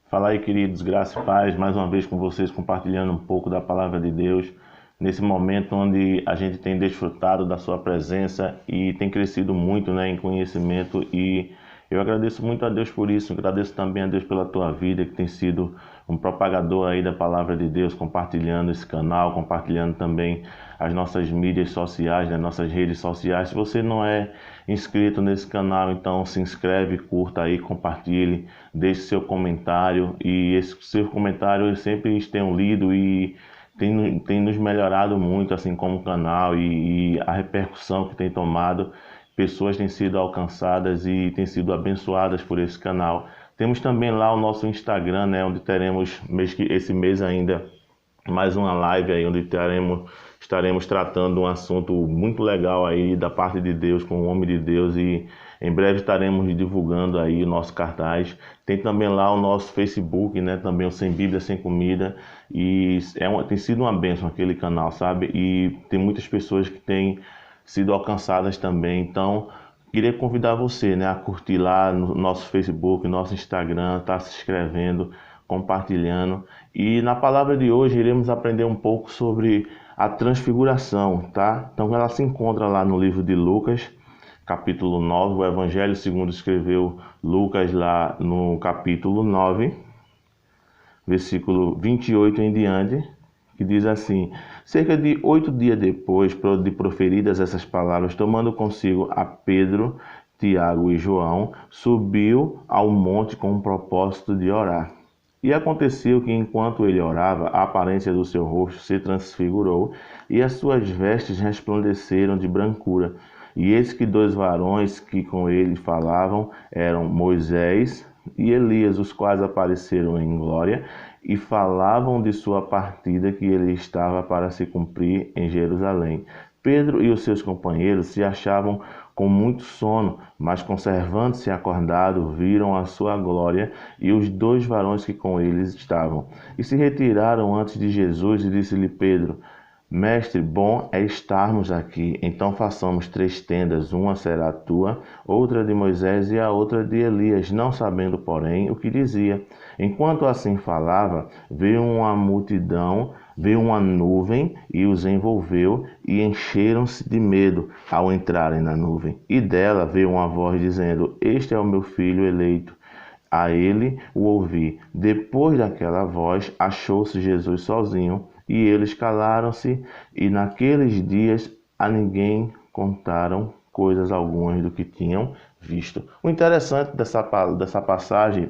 Fala aí, queridos, graça e paz, mais uma vez com vocês, compartilhando um pouco da palavra de Deus, nesse momento onde a gente tem desfrutado da sua presença e tem crescido muito, em conhecimento, e eu agradeço muito a Deus por isso. Agradeço também a Deus pela tua vida, que tem sido um propagador aí da palavra de Deus, compartilhando esse canal, compartilhando também as nossas mídias sociais, nossas redes sociais. Se você não é inscrito nesse canal, então se inscreve, curta aí, compartilhe, deixe seu comentário, e esse seu comentário eu sempre tenho lido e tem nos melhorado muito, assim como o canal, e a repercussão que tem tomado. Pessoas têm sido alcançadas e têm sido abençoadas por esse canal. Temos também lá o nosso Instagram, onde teremos esse mês ainda mais uma live aí, onde estaremos tratando um assunto muito legal aí da parte de Deus, com o homem de Deus, e em breve estaremos divulgando aí o nosso cartaz. Tem também lá o nosso Facebook, também o Sem Bíblia, Sem Comida, e tem sido uma bênção aquele canal, sabe? E tem muitas pessoas que têm sido alcançadas também. Então, queria convidar você, a curtir lá no nosso Facebook, nosso Instagram, tá se inscrevendo, compartilhando. E na palavra de hoje iremos aprender um pouco sobre a transfiguração, tá? Então ela se encontra lá no livro de Lucas, capítulo 9, o Evangelho segundo escreveu Lucas, lá no capítulo 9, versículo 28 em diante, que diz assim: cerca de 8 dias depois de proferidas essas palavras, tomando consigo a Pedro, Tiago e João, subiu ao monte com o propósito de orar. E aconteceu que, enquanto ele orava, a aparência do seu rosto se transfigurou, e as suas vestes resplandeceram de brancura. E eis que 2 varões que com ele falavam eram Moisés e Elias, os quais apareceram em glória, e falavam de sua partida, que ele estava para se cumprir em Jerusalém. Pedro e os seus companheiros se achavam com muito sono, mas conservando-se acordado, viram a sua glória e os 2 varões que com eles estavam. E se retiraram antes de Jesus, e disse-lhe Pedro: Mestre, bom é estarmos aqui. Então façamos 3 tendas, uma será tua, outra de Moisés e a outra de Elias, não sabendo, porém, o que dizia. Enquanto assim falava, veio uma nuvem e os envolveu, e encheram-se de medo ao entrarem na nuvem. E dela veio uma voz dizendo: Este é o meu filho eleito. A ele o ouvi. Depois daquela voz, achou-se Jesus sozinho, e eles calaram-se, e naqueles dias a ninguém contaram coisas algumas do que tinham visto. O interessante dessa passagem,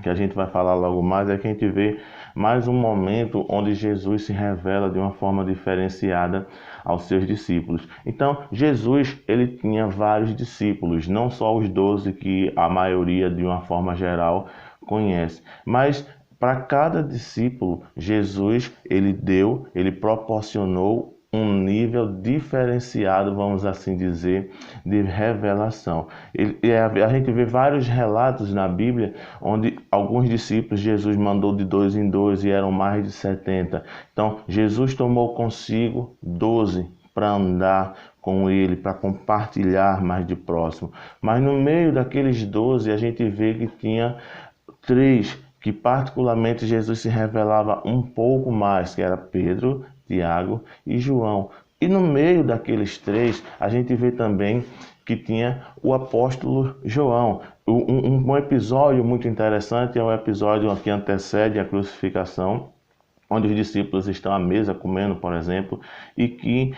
que a gente vai falar logo mais, é que a gente vê mais um momento onde Jesus se revela de uma forma diferenciada aos seus discípulos. Então, Jesus, ele tinha vários discípulos, não só os 12 que a maioria, de uma forma geral, conhece, mas para cada discípulo, Jesus, ele proporcionou um nível diferenciado, vamos assim dizer, de revelação. A gente vê vários relatos na Bíblia onde alguns discípulos Jesus mandou de 2 em 2 e eram mais de 70. Então, Jesus tomou consigo 12 para andar com ele, para compartilhar mais de próximo. Mas no meio daqueles 12, a gente vê que tinha 3 que particularmente Jesus se revelava um pouco mais, que era Pedro, Tiago e João. E no meio daqueles 3, a gente vê também que tinha o apóstolo João. Um episódio muito interessante é o episódio que antecede a crucificação, onde os discípulos estão à mesa comendo, por exemplo, e que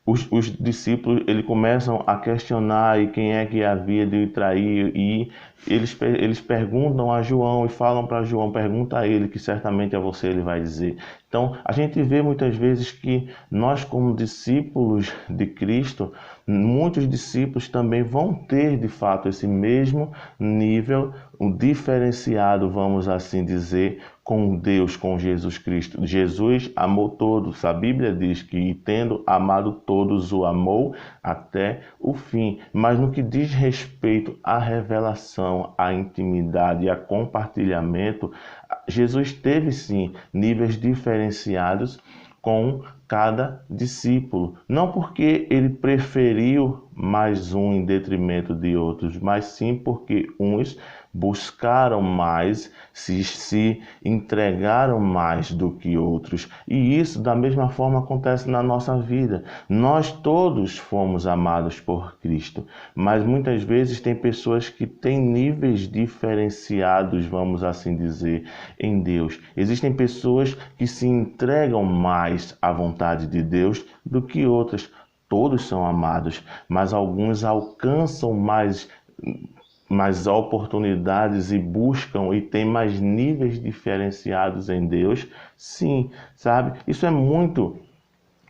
os discípulos começam a questionar quem é que havia de trair, e eles perguntam a João e falam para João: pergunta a ele, que certamente a você ele vai dizer. Então, a gente vê muitas vezes que nós, como discípulos de Cristo, muitos discípulos também vão ter, de fato, esse mesmo nível, um diferenciado, vamos assim dizer, com Deus, com Jesus Cristo. Jesus amou todos. A Bíblia diz que, tendo amado todos, o amou até o fim. Mas no que diz respeito à revelação, à intimidade e a compartilhamento, Jesus teve sim níveis diferenciados com cada discípulo. Não porque ele preferiu mais um em detrimento de outros, mas sim porque uns buscaram mais, se entregaram mais do que outros. E isso, da mesma forma, acontece na nossa vida. Nós todos fomos amados por Cristo, mas muitas vezes tem pessoas que têm níveis diferenciados, vamos assim dizer, em Deus. Existem pessoas que se entregam mais à vontade de Deus do que outras. Todos são amados, mas alguns alcançam mais oportunidades e buscam e têm mais níveis diferenciados em Deus. Sim, sabe? Isso é muito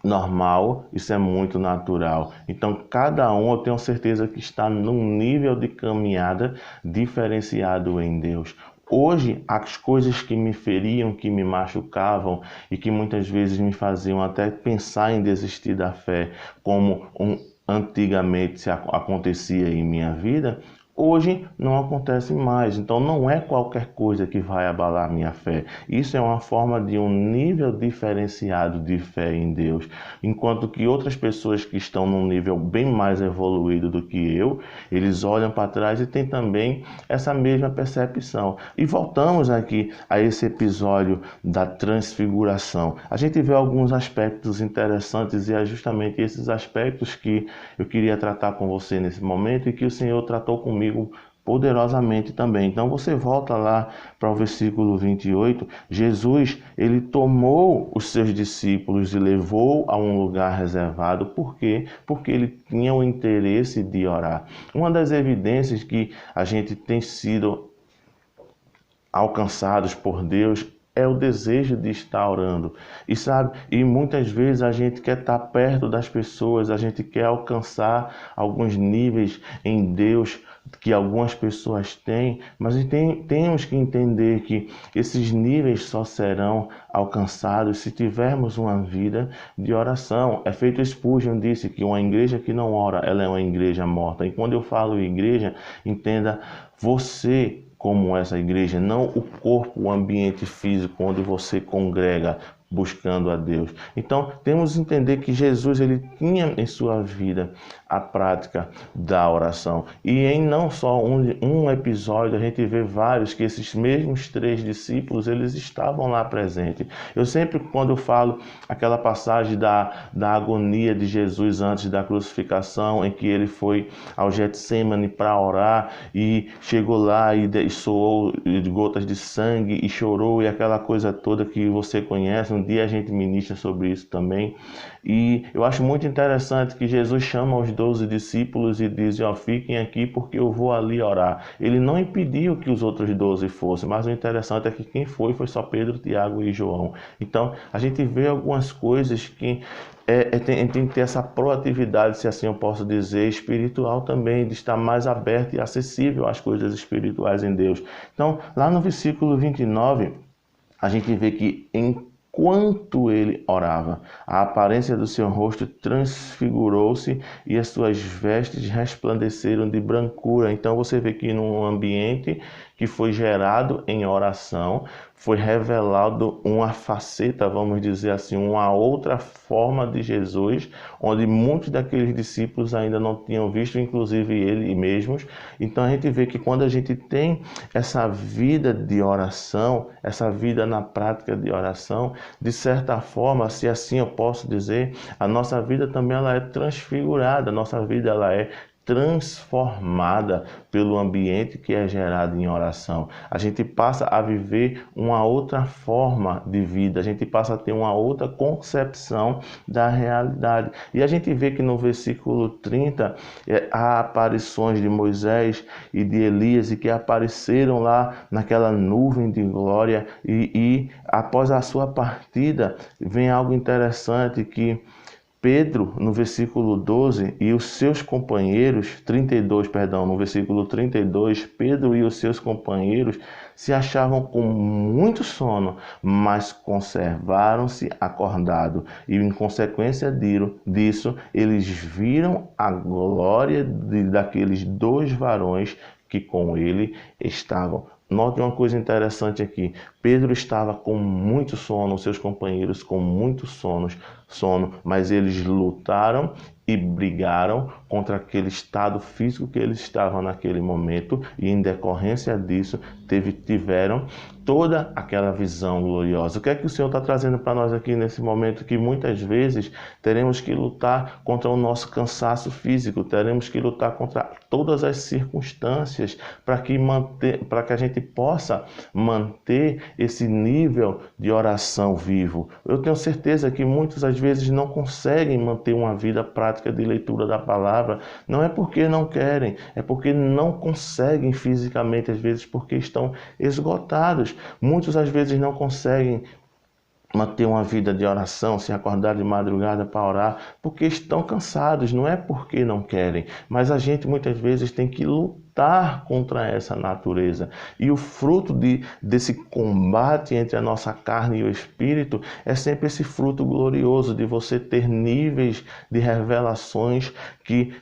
normal, isso é muito natural. Então, cada um, eu tenho certeza que está num nível de caminhada diferenciado em Deus. Hoje, as coisas que me feriam, que me machucavam e que muitas vezes me faziam até pensar em desistir da fé, como antigamente acontecia em minha vida, hoje não acontece mais. Então não é qualquer coisa que vai abalar minha fé. Isso é uma forma de um nível diferenciado de fé em Deus. Enquanto que outras pessoas que estão num nível bem mais evoluído do que eu, eles olham para trás e têm também essa mesma percepção. E voltamos aqui a esse episódio da transfiguração. A gente vê alguns aspectos interessantes e é justamente esses aspectos que eu queria tratar com você nesse momento e que o Senhor tratou comigo poderosamente também. Então você volta lá para o versículo 28. Jesus, ele tomou os seus discípulos e levou a um lugar reservado. Por quê? Porque ele tinha o interesse de orar. Uma das evidências que a gente tem sido alcançados por Deus é o desejo de estar orando. E sabe, e muitas vezes a gente quer estar perto das pessoas, a gente quer alcançar alguns níveis em Deus que algumas pessoas têm, mas temos que entender que esses níveis só serão alcançados se tivermos uma vida de oração. É feito Spurgeon disse que uma igreja que não ora, ela é uma igreja morta. E quando eu falo igreja, entenda você como essa igreja, não o corpo, o ambiente físico onde você congrega buscando a Deus. Então, temos que entender que Jesus ele tinha em sua vida a prática da oração. E em não só um episódio, a gente vê vários que esses mesmos 3 discípulos, eles estavam lá presentes. Eu sempre, quando eu falo aquela passagem da agonia de Jesus antes da crucificação, em que ele foi ao Getsemane para orar e chegou lá e soou gotas de sangue e chorou e aquela coisa toda que você conhece. Um dia a gente ministra sobre isso também. E eu acho muito interessante que Jesus chama os 12 discípulos e diz: fiquem aqui porque eu vou ali orar. Ele não impediu que os outros 12 fossem, mas o interessante é que quem foi só Pedro, Tiago e João. Então a gente vê algumas coisas que tem que ter essa proatividade, se assim eu posso dizer, espiritual também, de estar mais aberto e acessível às coisas espirituais em Deus. Então, lá no versículo 29, a gente vê que enquanto ele orava, a aparência do seu rosto transfigurou-se e as suas vestes resplandeceram de brancura. Então você vê que num ambiente que foi gerado em oração, foi revelado uma faceta, vamos dizer assim, uma outra forma de Jesus, onde muitos daqueles discípulos ainda não tinham visto, inclusive ele mesmos. Então a gente vê que quando a gente tem essa vida de oração, essa vida na prática de oração, de certa forma, se assim eu posso dizer, a nossa vida também ela é transfigurada, a nossa vida ela é transformada pelo ambiente que é gerado em oração. A gente passa a viver uma outra forma de vida, a gente passa a ter uma outra concepção da realidade. E a gente vê que no versículo 30 há aparições de Moisés e de Elias e que apareceram lá naquela nuvem de glória e após a sua partida vem algo interessante que Pedro, no versículo 12, e os seus companheiros, 32, perdão, no versículo 32, Pedro e os seus companheiros se achavam com muito sono, mas conservaram-se acordados. E em consequência disso, eles viram a glória daqueles 2 varões que com ele estavam. Note uma coisa interessante aqui. Pedro estava com muito sono, seus companheiros com muitos sonos. sono, mas eles lutaram e brigaram contra aquele estado físico que eles estavam naquele momento, e em decorrência disso tiveram toda aquela visão gloriosa. O que é que o Senhor está trazendo para nós aqui nesse momento? Que muitas vezes teremos que lutar contra o nosso cansaço físico, teremos que lutar contra todas as circunstâncias para que a gente possa manter esse nível de oração vivo. Eu tenho certeza que muitos às vezes não conseguem manter uma vida prática de leitura da palavra, não é porque não querem, é porque não conseguem fisicamente, às vezes porque estão esgotados. Muitos às vezes não conseguem manter uma vida de oração, se acordar de madrugada para orar, porque estão cansados, não é porque não querem, mas a gente muitas vezes tem que lutar contra essa natureza. E o fruto desse combate entre a nossa carne e o espírito é sempre esse fruto glorioso de você ter níveis de revelações que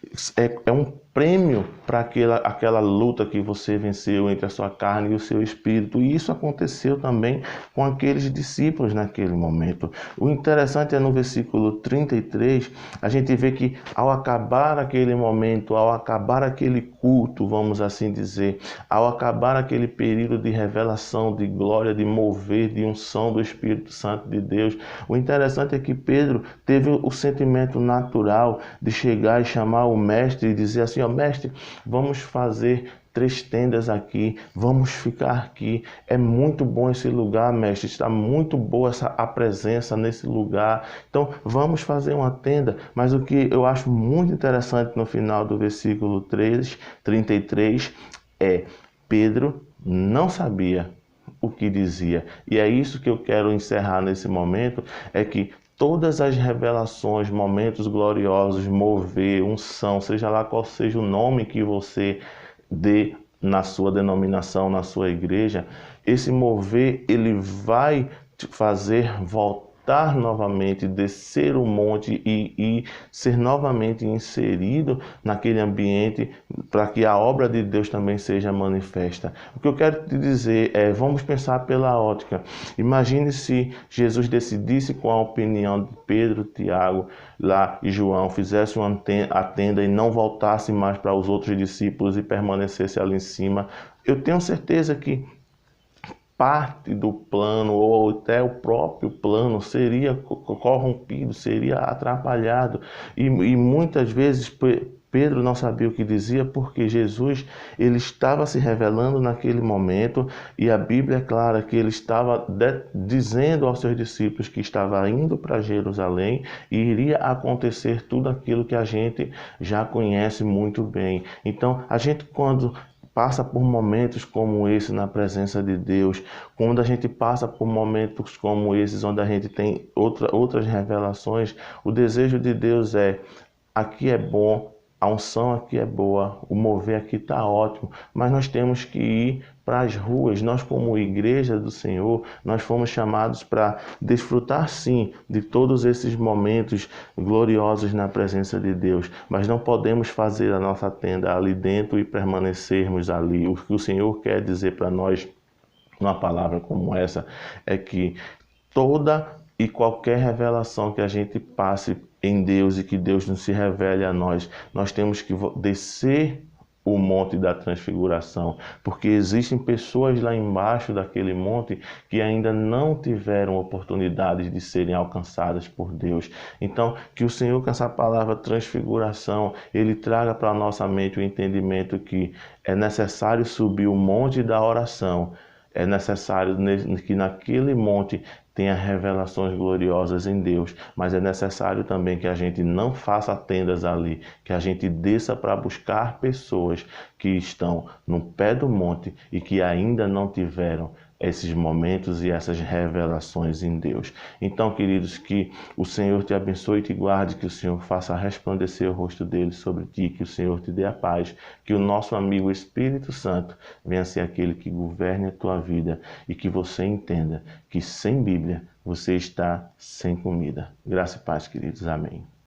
é um prêmio para aquela luta que você venceu entre a sua carne e o seu espírito. E isso aconteceu também com aqueles discípulos naquele momento. O interessante é no versículo 33, a gente vê que ao acabar aquele momento, ao acabar aquele culto, vamos assim dizer, ao acabar aquele período de revelação, de glória, de mover, de unção do Espírito Santo de Deus, o interessante é que Pedro teve o sentimento natural de chegar e chamar o mestre e dizer assim: ó, mestre, vamos fazer 3 tendas aqui, vamos ficar aqui, é muito bom esse lugar, mestre, está muito boa a presença nesse lugar, então vamos fazer uma tenda. Mas o que eu acho muito interessante no final do versículo 33 é: Pedro não sabia o que dizia, e é isso que eu quero encerrar nesse momento, é que todas as revelações, momentos gloriosos, mover, unção, seja lá qual seja o nome que você dê na sua denominação, na sua igreja, esse mover, ele vai te fazer voltar novamente, descer o monte e ser novamente inserido naquele ambiente para que a obra de Deus também seja manifesta. O que eu quero te dizer é, vamos pensar pela ótica. Imagine se Jesus decidisse, com a opinião de Pedro, Tiago lá e João, fizesse a tenda e não voltasse mais para os outros discípulos e permanecesse ali em cima. Eu tenho certeza que parte do plano ou até o próprio plano seria corrompido, seria atrapalhado. E muitas vezes Pedro não sabia o que dizia, porque Jesus ele estava se revelando naquele momento, e a Bíblia é clara que ele estava dizendo aos seus discípulos que estava indo para Jerusalém e iria acontecer tudo aquilo que a gente já conhece muito bem. Então, a gente, quando passa por momentos como esse na presença de Deus, quando a gente passa por momentos como esses, onde a gente tem outras revelações, o desejo de Deus é: aqui é bom, a unção aqui é boa, o mover aqui está ótimo, mas nós temos que ir para as ruas. Nós, como igreja do Senhor, nós fomos chamados para desfrutar sim de todos esses momentos gloriosos na presença de Deus, mas não podemos fazer a nossa tenda ali dentro e permanecermos ali. O que o Senhor quer dizer para nós numa palavra como essa é que toda e qualquer revelação que a gente passe em Deus e que Deus nos se revele a nós, nós temos que descer o monte da transfiguração, porque existem pessoas lá embaixo daquele monte que ainda não tiveram oportunidade de serem alcançadas por Deus. Então, que o Senhor, com essa palavra transfiguração, ele traga para a nossa mente o entendimento que é necessário subir o monte da oração, é necessário que naquele monte tenha revelações gloriosas em Deus, mas é necessário também que a gente não faça tendas ali, que a gente desça para buscar pessoas que estão no pé do monte e que ainda não tiveram esses momentos e essas revelações em Deus. Então, queridos, que o Senhor te abençoe e te guarde, que o Senhor faça resplandecer o rosto dele sobre ti, que o Senhor te dê a paz, que o nosso amigo Espírito Santo venha ser aquele que governe a tua vida e que você entenda que sem Bíblia você está sem comida. Graça e paz, queridos. Amém.